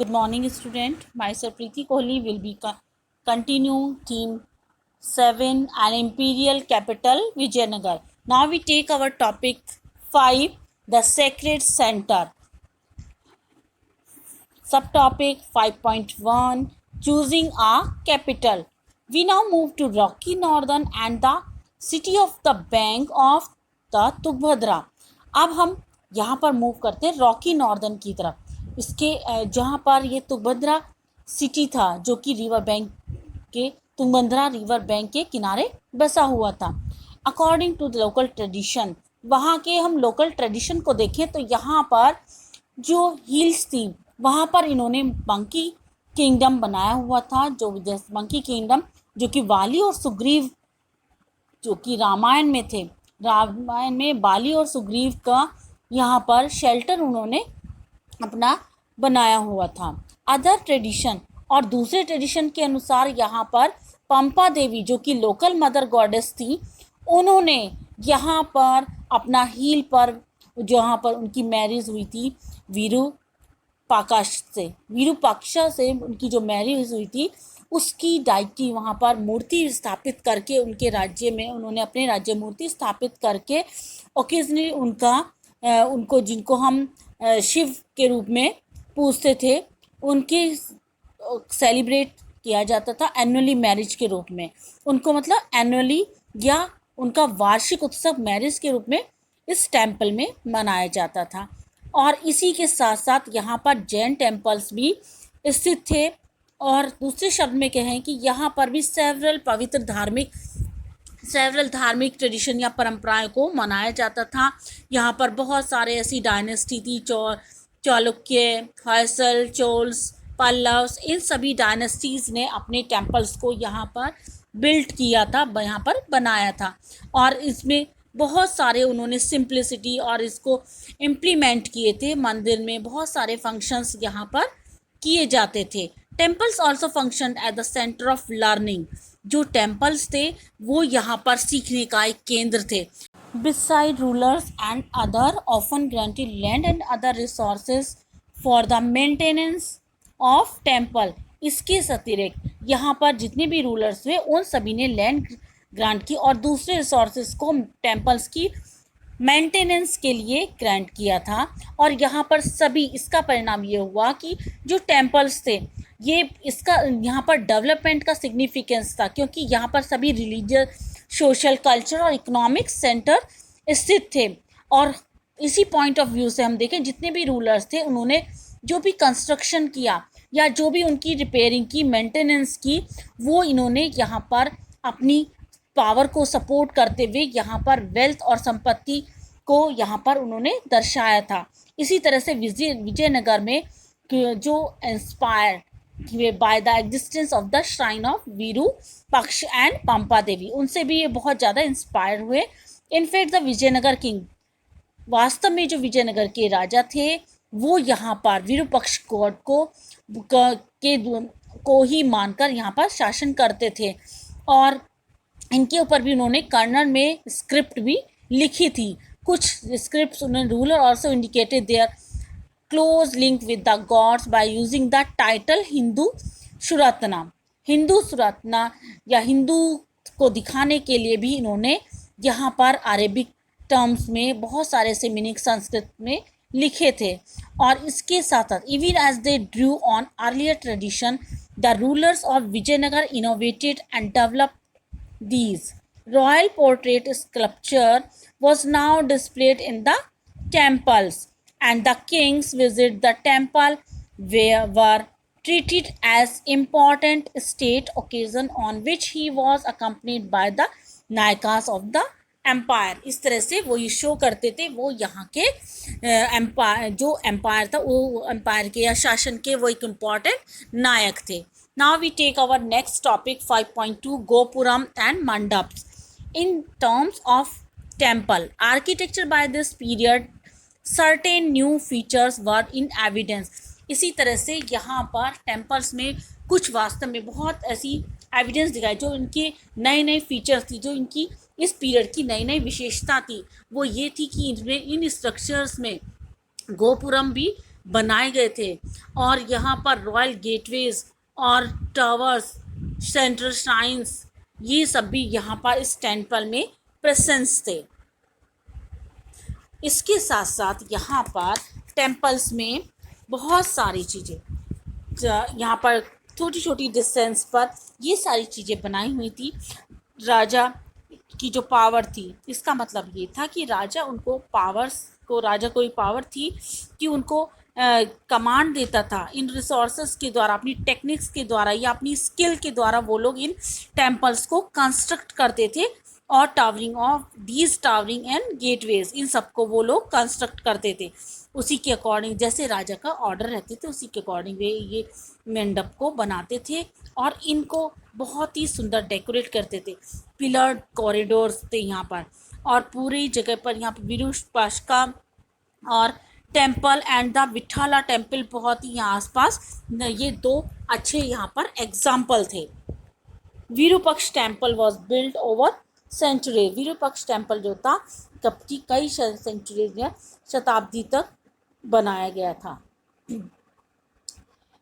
Good morning, student. Myself Preeti Kohli will be continue theme 7 and Imperial Capital Vijayanagar. Now we take our topic 5, the Sacred Center. Subtopic 5.1, choosing a capital. We now move to Rocky Northern and the city of the bank of the Tungabhadra. अब हम यहाँ पर move करते हैं Rocky northern की तरफ. इसके जहाँ पर ये तुंगभद्रा सिटी था जो कि रिवर बैंक के तुंगभद्रा रिवर बैंक के किनारे बसा हुआ था. According to the local tradition, वहाँ के हम लोकल ट्रेडिशन को देखें तो यहाँ पर जो हिल्स थी वहाँ पर इन्होंने मंकी किंगडम बनाया हुआ था. जो मंकी किंगडम जो कि वाली और सुग्रीव जो कि रामायण में थे, रामायण में बाली और सुग्रीव का यहाँ पर शेल्टर उन्होंने अपना बनाया हुआ था. अदर ट्रेडिशन और दूसरे ट्रेडिशन के अनुसार यहाँ पर पंपा देवी जो कि लोकल मदर गॉडेस थी, उन्होंने यहाँ पर अपना हील पर जहाँ पर उनकी मैरिज हुई थी विरूपाक्षा से उनकी जो मैरिज हुई थी उसकी डायटी वहाँ पर मूर्ति स्थापित करके उनके राज्य में उन्होंने अपने राज्य मूर्ति स्थापित करके ओकेजनली उनको जिनको हम शिव के रूप में पूजते थे उनके सेलिब्रेट किया जाता था एनुअली मैरिज के रूप में. उनको मतलब एनुअली या उनका वार्षिक उत्सव मैरिज के रूप में इस टेम्पल में मनाया जाता था. और इसी के साथ साथ यहाँ पर जैन टेम्पल्स भी स्थित थे. और दूसरे शब्द में कहें कि यहाँ पर भी सेवरल धार्मिक ट्रेडिशन या परंपराएं को मनाया जाता था. यहाँ पर बहुत सारे ऐसी डायनेस्टी थी, चालुक्य, होयसल, चोल्स, पल्लव्स, इन सभी डायनेस्टीज़ ने अपने टेम्पल्स को यहाँ पर बिल्ड किया था, यहाँ पर बनाया था. और इसमें बहुत सारे उन्होंने सिंप्लिसिटी और इसको इम्प्लीमेंट किए थे. मंदिर में बहुत सारे फंक्शंस यहाँ पर किए जाते थे. Temples also function at the centre of learning. जो टेम्पल्स थे वो यहाँ पर सीखने का एक केंद्र थे. Beside rulers and other often granted land and other resources for the maintenance of temple. इसके अतिरिक्त यहाँ पर जितने भी रूलर्स हुए उन सभी ने लैंड ग्रांट की और दूसरे रिसोर्सेज को टेम्पल्स की मेंटेनेंस के लिए ग्रांट किया था. और यहाँ पर सभी इसका परिणाम ये हुआ कि जो टेम्पल्स थे ये इसका यहाँ पर डेवलपमेंट का सिग्निफिकेंस था, क्योंकि यहाँ पर सभी रिलीजियस, सोशल, कल्चर और इकोनॉमिक सेंटर स्थित थे. और इसी पॉइंट ऑफ व्यू से हम देखें जितने भी रूलर्स थे उन्होंने जो भी कंस्ट्रक्शन किया या जो भी उनकी रिपेयरिंग की, मेंटेनेंस की, वो इन्होंने यहाँ पर अपनी पावर को सपोर्ट करते हुए यहाँ पर वेल्थ और संपत्ति को यहाँ पर उन्होंने दर्शाया था. इसी तरह से विजयनगर में जो inspire by the existence of the shrine of Virupaksha and Pampa Devi, उनसे भी ये बहुत ज़्यादा इंस्पायर हुए. इनफैक्ट द विजयनगर किंग, वास्तव में जो विजयनगर के राजा थे वो यहाँ पर विरूपाक्ष गॉड को ही मानकर यहाँ पर शासन करते थे. और इनके ऊपर भी उन्होंने कन्नड़ में स्क्रिप्ट भी लिखी थी. कुछ स्क्रिप्ट्स उन्होंने ruler also indicated their close link with the gods by using the title Hindu Suratrana या हिंदू को दिखाने के लिए भी इन्होंने यहाँ पर अरेबिक टर्म्स में बहुत सारे ऐसे मीनिंग संस्कृत में लिखे थे. और इसके साथ साथ even as they drew on earlier tradition the rulers of Vijayanagar innovated and developed these. Royal portrait sculpture was now displayed in the temples, and the kings visit the temple were treated as important state occasion on which he was accompanied by the नायकास of the empire. इस तरह से वो ये show करते थे वो यहाँ के एम्पायर, जो एम्पायर था वो एम्पायर के या शासन के वो एक इम्पॉर्टेंट नायक थे. Now we take our next topic 5.2, Gopuram and Mandaps. In terms of temple architecture by this period, certain new features were in evidence. इसी तरह से यहाँ पर टेम्पल्स में कुछ वास्तव में बहुत ऐसी एविडेंस दिखाई जो इनके नए फीचर्स थी, जो इनकी इस पीरियड की नई विशेषता थी. वो ये थी कि इनमें इन स्ट्रक्चर्स में गोपुरम भी बनाए गए थे। और यहाँ पर रॉयल गेटवेज और टावर्स, सेंट्रल श्राइन्स, ये सब भी यहाँ पर इस टेम्पल में प्रेजेंस थे। इसके साथ साथ यहाँ पर टेम्पल्स में बहुत सारी चीज़ें, यहाँ पर छोटी छोटी डिस्टेंस पर ये सारी चीज़ें बनाई हुई थी। राजा की जो पावर थी, इसका मतलब ये था कि राजा उनको पावर्स को, राजा को ये पावर थी कि उनको कमांड देता था इन रिसोर्सेज के द्वारा, अपनी टेक्निक्स के द्वारा या अपनी स्किल के द्वारा वो लोग इन टेम्पल्स को कंस्ट्रक्ट करते थे। और towering of these towering and gateways, इन सबको वो लोग कंस्ट्रक्ट करते थे उसी के अकॉर्डिंग, जैसे राजा का ऑर्डर रहते थे उसी के अकॉर्डिंग वे ये मंडप को बनाते थे। और इनको बहुत ही सुंदर डेकोरेट करते थे। पिलर्ड कॉरिडोर्स थे यहाँ पर, और पूरी जगह पर यहाँ पर विरूपाक्षका और temple and the Vitthala temple बहुत ही यहाँ आसपास, ये दो अच्छे यहाँ पर एग्जाम्पल थे। Virupaksha temple was build over century, Virupaksha temple जो था कई सेंचुरीज या शताब्दी तक बनाया गया था।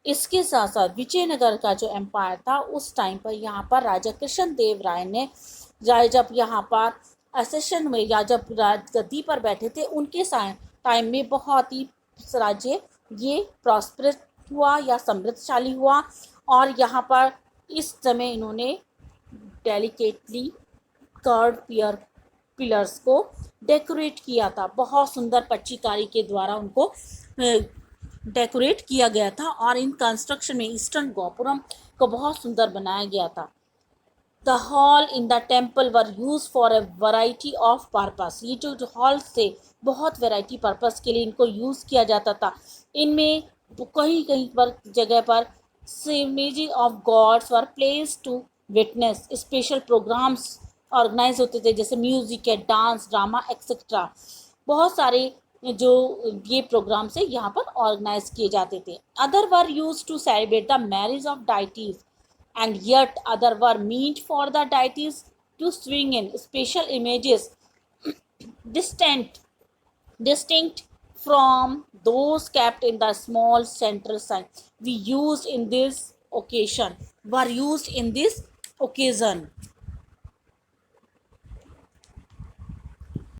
इसके साथ साथ विजयनगर का जो एम्पायर था उस टाइम पर यहाँ पर राजा कृष्ण देव राय ने, जब यहाँ पर असेशन में या जब गद्दी पर बैठे थे, उनके टाइम में बहुत ही राज्य ये प्रॉस्परस हुआ या समृद्धशाली हुआ। और यहाँ पर इस समय इन्होंने डेलिकेटली कर्व पिलर्स को डेकोरेट किया था, बहुत सुंदर पच्चीकारी के द्वारा उनको डेकोरेट किया गया था। और इन कंस्ट्रक्शन में ईस्टर्न गोपुरम को बहुत सुंदर बनाया गया था। The hall in the temple were use for a variety of purpose, ये जो हॉल थे बहुत वैरायटी पर्पस के लिए इनको यूज़ किया जाता था। इनमें कहीं कहीं पर जगह पर images of gods were place to witness, special programs organise होते थे, जैसे म्यूजिक है, डांस, ड्रामा एक्सेट्रा, बहुत सारे जो ये प्रोग्राम्स है यहाँ पर ऑर्गेनाइज किए जाते थे। Other were use to celebrate the marriage of deities, and yet other were meant for the deities to swing in special images distinct from those kept in the small central sign we used in this occasion, were used in this occasion.